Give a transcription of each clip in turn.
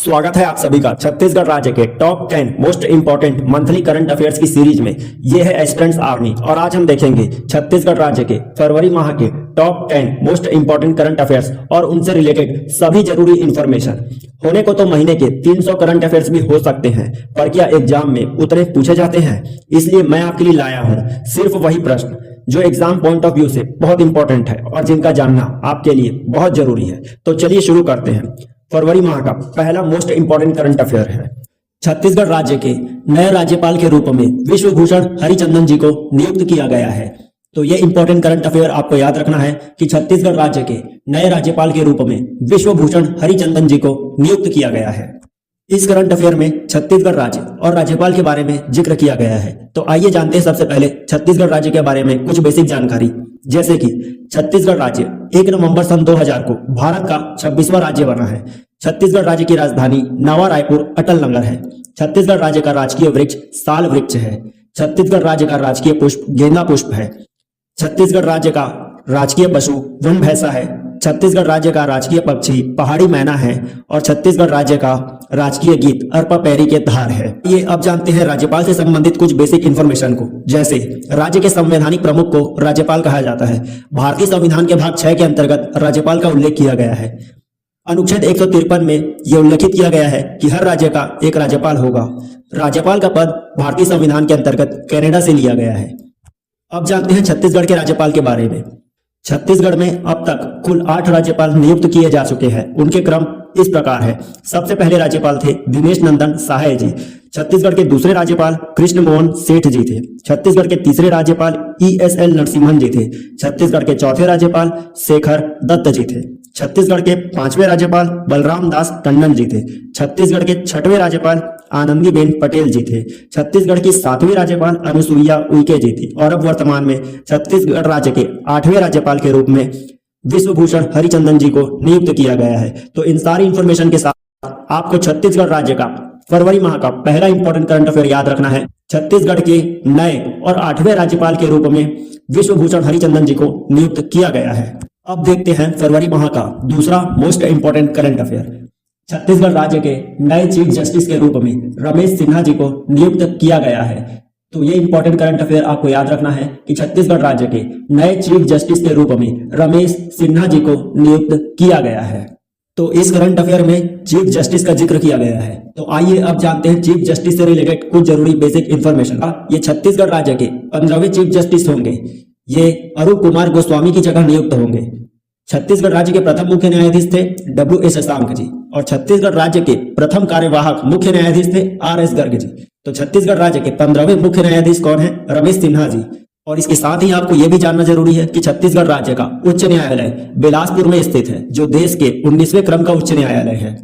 स्वागत है आप सभी का छत्तीसगढ़ राज्य के top 10 most important monthly current affairs की सीरीज में। ये है एस्पिरेंट्स आर्मी और आज हम देखेंगे छत्तीसगढ़ राज्य के फरवरी माह के top 10 most important current affairs और उनसे रिलेटेड सभी जरूरी इंफॉर्मेशन। होने को तो महीने के 300 करंट अफेयर्स भी हो सकते हैं, पर क्या एग्जाम में उतने पूछे जाते हैं? इसलिए मैं आपके लिए लाया हूँ सिर्फ वही प्रश्न जो एग्जाम पॉइंट ऑफ व्यू से बहुत इंपॉर्टेंट है और जिनका जानना आपके लिए बहुत जरूरी है। तो चलिए शुरू करते हैं। फरवरी माह का पहला मोस्ट इंपोर्टेंट करंट अफेयर है, छत्तीसगढ़ राज्य के नए राज्यपाल के रूप में विश्वभूषण हरिचंदन जी को नियुक्त किया गया है। तो ये इंपॉर्टेंट करंट अफेयर आपको याद रखना है कि छत्तीसगढ़ राज्य के नए राज्यपाल के रूप में विश्वभूषण हरिचंदन जी को नियुक्त किया गया है। इस करंट अफेयर में छत्तीसगढ़ राज्य और राज्यपाल के बारे में जिक्र किया गया है। तो आइए जानते हैं सबसे पहले छत्तीसगढ़ राज्य के बारे में कुछ बेसिक जानकारी, जैसे कि छत्तीसगढ़ राज्य 1 नवंबर सन 2000 को भारत का 26वां राज्य बना है। छत्तीसगढ़ राज्य की राजधानी नवा रायपुर अटल नगर है। छत्तीसगढ़ राज्य का राजकीय वृक्ष साल वृक्ष है। छत्तीसगढ़ राज्य का राजकीय पुष्प गेंदा पुष्प है। छत्तीसगढ़ राज्य का राजकीय पशु वन भैंसा है। छत्तीसगढ़ राज्य का राजकीय पक्षी पहाड़ी मैना है और छत्तीसगढ़ राज्य का राजकीय गीत अरपा पैरी के धार है। ये अब जानते हैं राज्यपाल से संबंधित कुछ बेसिक इन्फॉर्मेशन को, जैसे राज्य के संवैधानिक प्रमुख को राज्यपाल कहा जाता है। भारतीय संविधान के भाग 6 के अंतर्गत राज्यपाल का उल्लेख किया गया है। अनुच्छेद 153 में यह उल्लेखित किया गया है कि हर राज्य का एक राज्यपाल होगा। राज्यपाल का पद भारतीय संविधान के अंतर्गत कनाडा से लिया गया है। अब जानते हैं छत्तीसगढ़ के राज्यपाल के बारे में। छत्तीसगढ़ में अब तक कुल 8 राज्यपाल नियुक्त किए जा चुके हैं। उनके क्रम इस प्रकार है। सबसे पहले राज्यपाल थे दिनेश नंदन सहाय जी। छत्तीसगढ़ के दूसरे राज्यपाल कृष्ण मोहन सेठ जी थे। छत्तीसगढ़ के तीसरे राज्यपाल ESL नरसिम्हन जी थे। छत्तीसगढ़ के चौथे राज्यपाल शेखर दत्त जी थे। छत्तीसगढ़ के 5वें राज्यपाल बलराम दास टंडन जी थे। छत्तीसगढ़ के 6वें राज्यपाल आनंदीबेन पटेल जी थे। छत्तीसगढ़ की 7वीं राज्यपाल अनुसुईया उइके जी थी और अब वर्तमान में छत्तीसगढ़ राज्य के 8वें राज्यपाल के रूप में विश्वभूषण हरिचंदन जी को नियुक्त किया गया है। तो इन सारी इंफॉर्मेशन के साथ आपको छत्तीसगढ़ राज्य का फरवरी माह का पहला इंपॉर्टेंट करंट अफेयर याद रखना है। छत्तीसगढ़ के नए और 8वें राज्यपाल के रूप में विश्वभूषण हरिचंदन जी को नियुक्त किया गया है। अब देखते हैं फरवरी माह का दूसरा most important current affair. Chhattisgarh राज्य के नए चीफ जस्टिस के रूप में रमेश सिन्हा जी को नियुक्त किया गया है। तो ये इंपॉर्टेंट करंट अफेयर आपको याद रखना है कि छत्तीसगढ़ राज्य के नए चीफ जस्टिस के रूप में रमेश सिन्हा जी को नियुक्त किया गया है। तो इस करंट अफेयर में चीफ जस्टिस का जिक्र किया गया है। तो आइए अब जानते हैं चीफ जस्टिस से रिलेटेड कुछ जरूरी बेसिक इंफॉर्मेशन। ये छत्तीसगढ़ राज्य के 15वें चीफ जस्टिस होंगे। ये अरूप कुमार गोस्वामी की जगह नियुक्त होंगे। छत्तीसगढ़ राज्य के प्रथम मुख्य न्यायाधीश थे WS शशांक जी और छत्तीसगढ़ राज्य के प्रथम कार्यवाहक मुख्य न्यायाधीश थे RS गर्ग जी। तो छत्तीसगढ़ राज्य के 15वें मुख्य न्यायाधीश कौन है? रमेश सिन्हा जी। और इसके साथ ही आपको यह भी जानना जरूरी है कि छत्तीसगढ़ राज्य का उच्च न्यायालय बिलासपुर में स्थित है, जो देश के 19वें क्रम का उच्च न्यायालय है।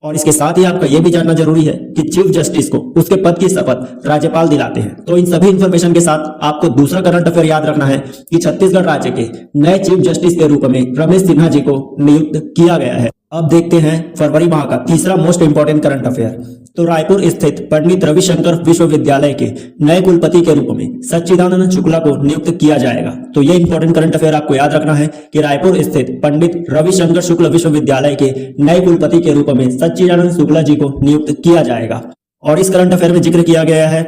और इसके साथ ही आपका यह भी जानना जरूरी है कि चीफ जस्टिस को उसके पद की शपथ राज्यपाल दिलाते हैं। तो इन सभी इंफॉर्मेशन के साथ आपको दूसरा करंट अफेयर याद रखना है कि छत्तीसगढ़ राज्य के नए चीफ जस्टिस के रूप में रमेश सिन्हा जी को नियुक्त किया गया है। अब देखते हैं फरवरी माह का तीसरा मोस्ट इंपोर्टेंट करंट अफेयर। तो रायपुर स्थित पंडित रविशंकर विश्वविद्यालय के नए कुलपति के रूप में सच्चिदानंद शुक्ला को नियुक्त किया जाएगा। तो ये इंपॉर्टेंट करंट अफेयर आपको याद रखना है कि रायपुर स्थित पंडित रविशंकर शुक्ल विश्वविद्यालय के नए कुलपति के रूप में सच्चिदानंद शुक्ला जी को नियुक्त किया जाएगा। और इस करंट अफेयर में जिक्र किया गया है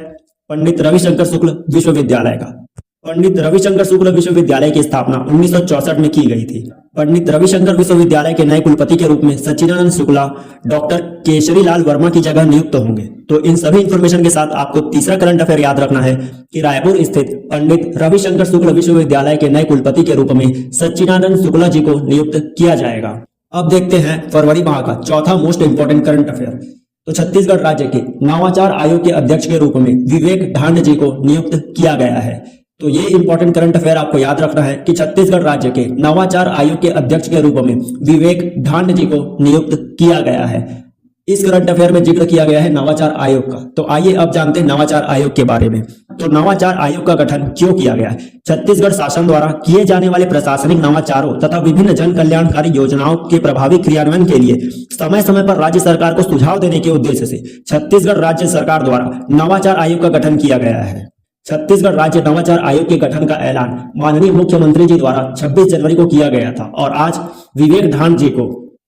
पंडित रविशंकर शुक्ल विश्वविद्यालय का। पंडित रविशंकर शुक्ल विश्वविद्यालय की स्थापना 1964 में की गई थी। पंडित रविशंकर विश्वविद्यालय के नए कुलपति के रूप में सच्चिदानंद शुक्ला डॉक्टर केशरी लाल वर्मा की जगह नियुक्त होंगे। तो इन सभी इंफॉर्मेशन के साथ आपको तीसरा करंट अफेयर याद रखना है कि रायपुर स्थित पंडित रविशंकर शुक्ल विश्वविद्यालय के नए कुलपति के रूप में सच्चिदानंद शुक्ला जी को नियुक्त किया जाएगा। अब देखते हैं फरवरी माह का चौथा मोस्ट इंपोर्टेंट करंट अफेयर। तो छत्तीसगढ़ राज्य के नवाचार आयोग के अध्यक्ष के रूप में विवेक ढांड जी को नियुक्त किया गया है। तो ये इंपॉर्टेंट करंट अफेयर आपको याद रखना है कि छत्तीसगढ़ राज्य के नवाचार आयोग के अध्यक्ष के रूप में विवेक ढांड जी को नियुक्त किया गया है। इस करंट अफेयर में जिक्र किया गया है नवाचार आयोग का। तो आइए अब जानते हैं नवाचार आयोग के बारे में। तो नवाचार आयोग का गठन क्यों किया गया है? छत्तीसगढ़ शासन द्वारा किए जाने वाले प्रशासनिक नवाचारों तथा विभिन्न जन कल्याणकारी योजनाओं के प्रभावी क्रियान्वयन के लिए समय समय पर राज्य सरकार को सुझाव देने के उद्देश्य से छत्तीसगढ़ राज्य सरकार द्वारा नवाचार आयोग का गठन किया गया है। छत्तीसगढ़ राज्य नवाचार आयोग के गठन का ऐलान माननीय मुख्यमंत्री जी द्वारा 26 जनवरी को किया गया था और आज विवेक ढांड जी को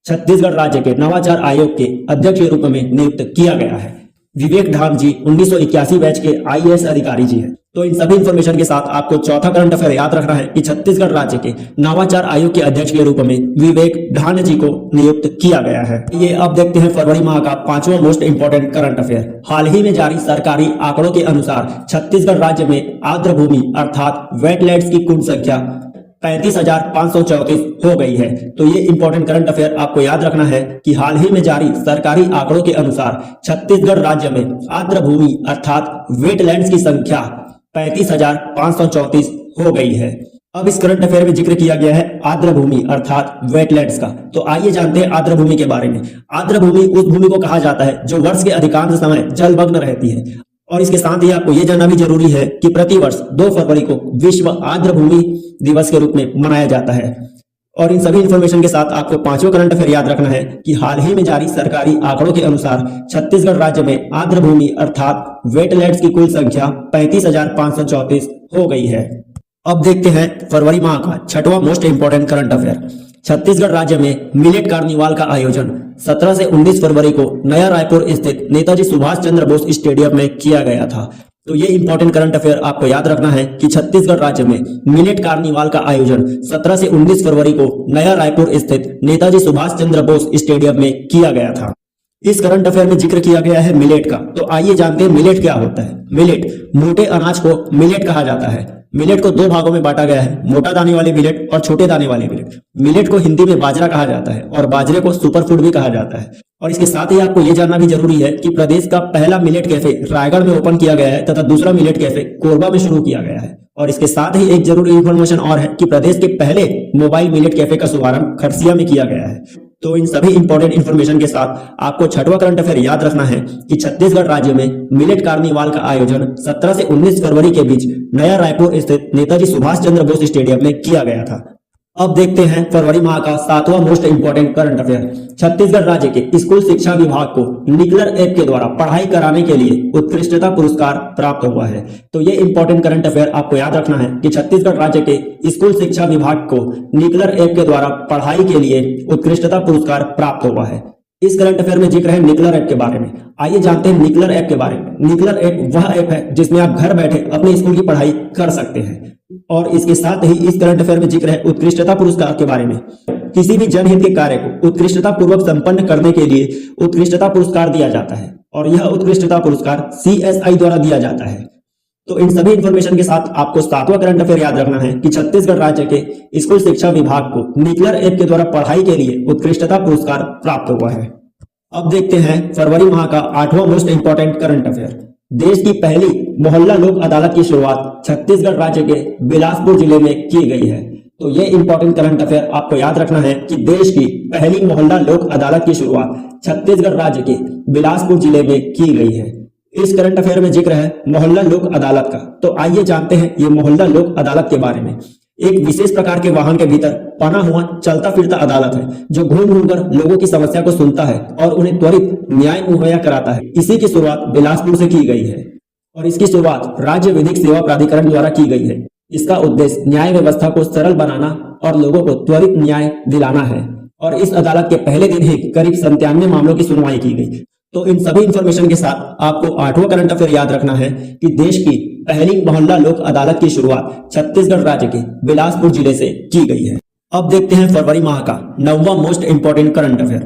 छत्तीसगढ़ राज्य के नवाचार आयोग के अध्यक्ष के रूप में नियुक्त किया गया है। विवेक धाम जी 1981 बैच के आईएएस अधिकारी जी हैं। तो इन सभी इंफॉर्मेशन के साथ आपको चौथा करंट अफेयर याद रखना है कि छत्तीसगढ़ राज्य के नवाचार आयोग के अध्यक्ष के रूप में विवेक ढांड जी को नियुक्त किया गया है। ये अब देखते हैं फरवरी माह का पांचवा मोस्ट इंपोर्टेंट करंट अफेयर। हाल ही में जारी सरकारी आंकड़ों के अनुसार छत्तीसगढ़ राज्य में आर्द्र भूमि अर्थात वेटलैंड्स की कुल संख्या 35,534 हो गई है। तो ये इंपॉर्टेंट करंट अफेयर आपको याद रखना है कि हाल ही में जारी सरकारी आंकड़ों के अनुसार छत्तीसगढ़ राज्य में आर्द्र भूमि अर्थात वेटलैंड्स की संख्या 35,534 हो गई है। अब इस करंट अफेयर में जिक्र किया गया है आर्द्र भूमि अर्थात वेटलैंड्स का। तो आइए जानते हैं आर्द्र भूमि के बारे में। आर्द्र भूमि उस भूमि को कहा जाता है जो वर्ष के अधिकांश समय जलमग्न रहती है। और इसके साथ ही आपको यह जानना भी जरूरी है कि प्रतिवर्ष 2 फरवरी को विश्व आर्द्र भूमि दिवस के रूप में मनाया जाता है। और इन सभी इंफॉर्मेशन के साथ आपको पांचवा करंट अफेयर याद रखना है कि हाल ही में जारी सरकारी आंकड़ों के अनुसार छत्तीसगढ़ राज्य में आर्द्र भूमि अर्थात वेटलैंड्स की कुल संख्या 35,534 हो गई है। अब देखते हैं फरवरी माह का छठवां most important current affair. Chhattisgarh राज्य में मिलेट कार्निवाल का आयोजन 17 से 19 फरवरी को नया रायपुर स्थित नेताजी सुभाष चंद्र बोस स्टेडियम में किया गया था। तो ये इंपॉर्टेंट करंट अफेयर आपको याद रखना है कि छत्तीसगढ़ राज्य में मिलेट कार्निवाल का आयोजन 17 से 19 फरवरी को नया रायपुर स्थित नेताजी सुभाष चंद्र बोस स्टेडियम में किया गया था। इस करंट अफेयर में जिक्र किया गया है मिलेट का। तो आइए जानते हैं मिलेट क्या होता है। मिलेट, मोटे अनाज को मिलेट कहा जाता है। मिलेट को 2 भागों में बांटा गया है, मोटा दाने वाले मिलेट और छोटे दाने वाले मिलेट। मिलेट को हिंदी में बाजरा कहा जाता है और बाजरे को सुपरफूड भी कहा जाता है। और इसके साथ ही आपको यह जानना भी जरूरी है कि प्रदेश का पहला मिलेट कैफे रायगढ़ में ओपन किया गया है तथा दूसरा मिलेट कैफे कोरबा में शुरू किया गया है। और इसके साथ ही एक जरूरी इंफॉर्मेशन और है कि प्रदेश के पहले मोबाइल मिलेट कैफे का शुभारंभ खरसिया में किया गया है। तो इन सभी इंपॉर्टेंट इंफॉर्मेशन के साथ आपको छठवां करंट अफेयर याद रखना है कि छत्तीसगढ़ राज्य में मिलेट कार्निवाल का आयोजन 17 से 19 फरवरी के बीच नया रायपुर स्थित नेताजी सुभाष चंद्र बोस स्टेडियम में किया गया था। अब देखते हैं फरवरी माह का 7वां most important current affair. Chhattisgarh राज्य के स्कूल शिक्षा विभाग को निकलर ऐप के द्वारा पढ़ाई कराने के लिए उत्कृष्टता पुरस्कार प्राप्त हुआ है। तो ये इंपॉर्टेंट करंट अफेयर आपको याद रखना है कि छत्तीसगढ़ राज्य के स्कूल शिक्षा विभाग को निकलर ऐप के द्वारा पढ़ाई के लिए उत्कृष्टता पुरस्कार प्राप्त हुआ है। इस करंट अफेयर में जिक्र है निकलर ऐप के बारे में। आइए जानते हैं निकलर ऐप के बारे में। निकलर ऐप वह ऐप है जिसमें आप घर बैठे अपने स्कूल की पढ़ाई कर सकते हैं। और इसके साथ ही इस करंट अफेयर में जिक्र है उत्कृष्टता पुरस्कार के बारे में। किसी भी जनहित के कार्य को उत्कृष्टता पूर्वक संपन्न करने के लिए उत्कृष्टता पुरस्कार दिया जाता है और यह उत्कृष्टता पुरस्कार CSI द्वारा दिया जाता है। तो इन सभी इंफॉर्मेशन के साथ आपको 7वां करंट अफेयर याद रखना है कि छत्तीसगढ़ राज्य के स्कूल शिक्षा विभाग को निकलर ऐप के द्वारा पढ़ाई के लिए उत्कृष्टता पुरस्कार प्राप्त हुआ है। अब देखते हैं फरवरी माह का 8वां मोस्ट इंपोर्टेंट करंट अफेयर। देश की पहली मोहल्ला लोक अदालत की शुरुआत छत्तीसगढ़ राज्य के बिलासपुर जिले में की गई है। तो ये इंपॉर्टेंट करंट अफेयर आपको याद रखना है कि देश की पहली मोहल्ला लोक अदालत की शुरुआत छत्तीसगढ़ राज्य के बिलासपुर जिले में की गई है। इस करंट अफेयर में जिक्र है मोहल्ला लोक अदालत का। तो आइए जानते हैं ये मोहल्ला लोक अदालत के बारे में। एक विशेष प्रकार के वाहन के भीतर बना हुआ चलता फिरता अदालत है जो घूम घूम कर लोगों की समस्या को सुनता है और उन्हें त्वरित न्याय मुहैया कराता है। इसी की शुरुआत बिलासपुर से की गई है और इसकी शुरुआत राज्य विधिक सेवा प्राधिकरण द्वारा की गई है। इसका उद्देश्य न्याय व्यवस्था को सरल बनाना और लोगों को त्वरित न्याय दिलाना है। और इस अदालत के पहले दिन ही करीब 97 मामलों की सुनवाई की गई। तो इन सभी इंफॉर्मेशन के साथ आपको 8वां करंट अफेयर याद रखना है कि देश की पहली मोहल्ला लोक अदालत की शुरुआत छत्तीसगढ़ राज्य के बिलासपुर जिले से की गई है। अब देखते हैं फरवरी माह का 9वां मोस्ट इंपोर्टेंट करंट अफेयर।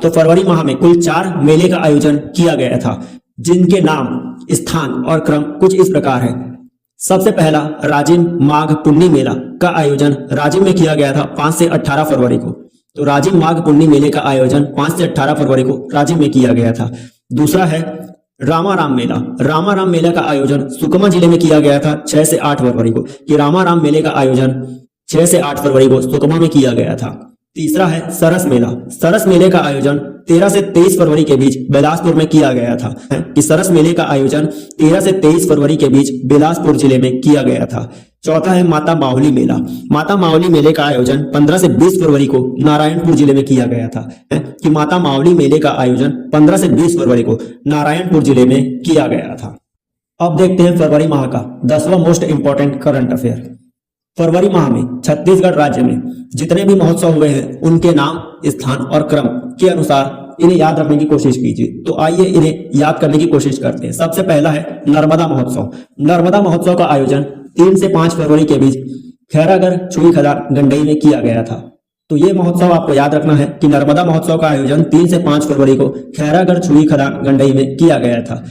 तो फरवरी माह में कुल 4 मेले का आयोजन किया गया था जिनके नाम, स्थान और क्रम कुछ इस प्रकार है। सबसे पहला राजिम माघ पुन्नी मेला का आयोजन राजिम में किया गया था 5 से 18 फरवरी को। तो राजिम माघ पुन्नी मेले का आयोजन 5 से 18 फरवरी को राजिम में किया गया था। दूसरा है रामाराम मेला। रामाराम मेला का आयोजन सुकमा जिले में किया गया था 6 से 8 फरवरी को। कि रामाराम मेले का आयोजन 6 से 8 फरवरी को सुकमा में किया गया था। तीसरा है सरस मेला। सरस मेले का आयोजन 13 से 23 फरवरी के बीच बिलासपुर में किया गया था। कि सरस मेले का आयोजन 13 से 23 फरवरी के बीच बिलासपुर जिले में किया गया था। चौथा है माता मावली मेला। माता मावली मेले का आयोजन 15 से 20 फरवरी को नारायणपुर जिले में किया गया था। कि माता मावली मेले का आयोजन 15 से 20 फरवरी को नारायणपुर जिले में किया गया था। अब देखते हैं फरवरी माह का 10वां मोस्ट इंपोर्टेंट करंट अफेयर। फरवरी माह में छत्तीसगढ़ राज्य में जितने भी महोत्सव हुए हैं उनके नाम, स्थान और क्रम के अनुसार इन्हें याद रखने की कोशिश कीजिए। तो आइए इन्हें याद करने की कोशिश करते हैं। सबसे पहला है नर्मदा महोत्सव। नर्मदा महोत्सव का आयोजन 3 से 5 फरवरी के बीच खैरागढ़, छुई खदान, गंडई में किया गया था। तो ये महोत्सव आपको याद रखना है कि नर्मदा महोत्सव का आयोजन 3 से 5 फरवरी को खैरागढ़, छुई खदान, गंडई में किया गया था।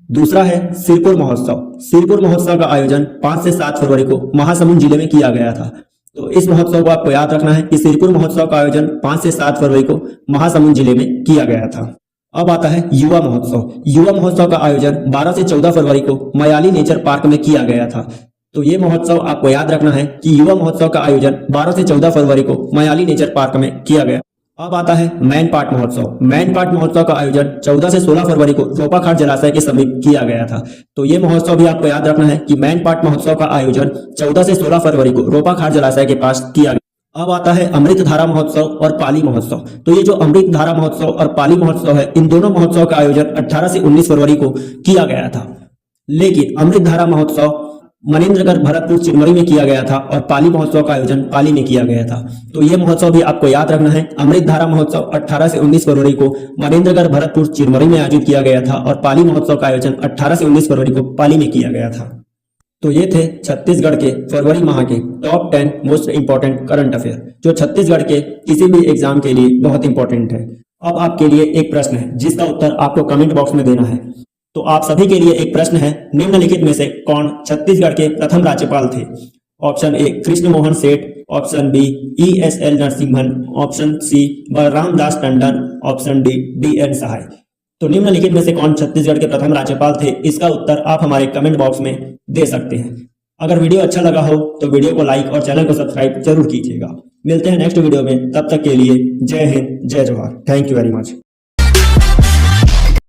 दूसरा है सिरपुर महोत्सव। सिरपुर महोत्सव का आयोजन 5 से 7 फरवरी को महासमुंद जिले में किया गया था। तो इस महोत्सव को आपको याद रखना है कि सिरपुर महोत्सव का आयोजन 5 से 7 फरवरी को महासमुंद जिले में किया गया था। अब आता है युवा महोत्सव। युवा महोत्सव का आयोजन 12 से 14 फरवरी को मयाली नेचर पार्क में किया गया था। तो ये महोत्सव आपको याद रखना है कि युवा महोत्सव का आयोजन 12 से 14 फरवरी को मयाली नेचर पार्क में किया गया। अब आता है मैन पाट महोत्सव। मैन पाट महोत्सव का आयोजन 14 से 16 फरवरी को रोपाखाट जलाशय के समीप किया गया था। तो ये महोत्सव भी आपको याद रखना है कि मैन पाट महोत्सव का आयोजन 14 से 16 फरवरी को रोपाखाट जलाशय के पास किया गया। अब आता है अमृत धारा महोत्सव और पाली महोत्सव। तो ये जो अमृत धारा महोत्सव और पाली महोत्सव है, इन दोनों महोत्सव का आयोजन 18 से 19 फरवरी को किया गया था। लेकिन अमृत धारा महोत्सव मनेन्द्रगढ़, भरतपुर, चिरमरी में किया गया था और पाली महोत्सव का आयोजन पाली में किया गया था। तो ये महोत्सव भी आपको याद रखना है। अमृत धारा महोत्सव 18 से 19 फरवरी को मनेन्द्रगढ़, भरतपुर, चिरमरी में आयोजित किया गया था और पाली महोत्सव का आयोजन 18 से 19 फरवरी को पाली में किया गया था। तो ये थे छत्तीसगढ़ के फरवरी माह के top 10 most important current affair, जो छत्तीसगढ़ के किसी भी एग्जाम के लिए बहुत इंपॉर्टेंट है। अब आपके लिए एक प्रश्न है जिसका उत्तर आपको कमेंट बॉक्स में देना है। तो आप सभी के लिए एक प्रश्न है, निम्नलिखित में से कौन छत्तीसगढ़ के प्रथम राज्यपाल थे? Option A Krishna Mohan Seth, option B ESL Narasimhan, option C Balram Das Tandon, option D DN Sahay. तो निम्नलिखित में से कौन छत्तीसगढ़ के प्रथम राज्यपाल थे? इसका उत्तर आप हमारे कमेंट बॉक्स में दे सकते हैं। अगर वीडियो अच्छा लगा हो तो वीडियो को लाइक और चैनल को सब्सक्राइब जरूर कीजिएगा। मिलते हैं नेक्स्ट वीडियो में, तब तक के लिए जय हिंद, जय Jawahar. Thank you very much.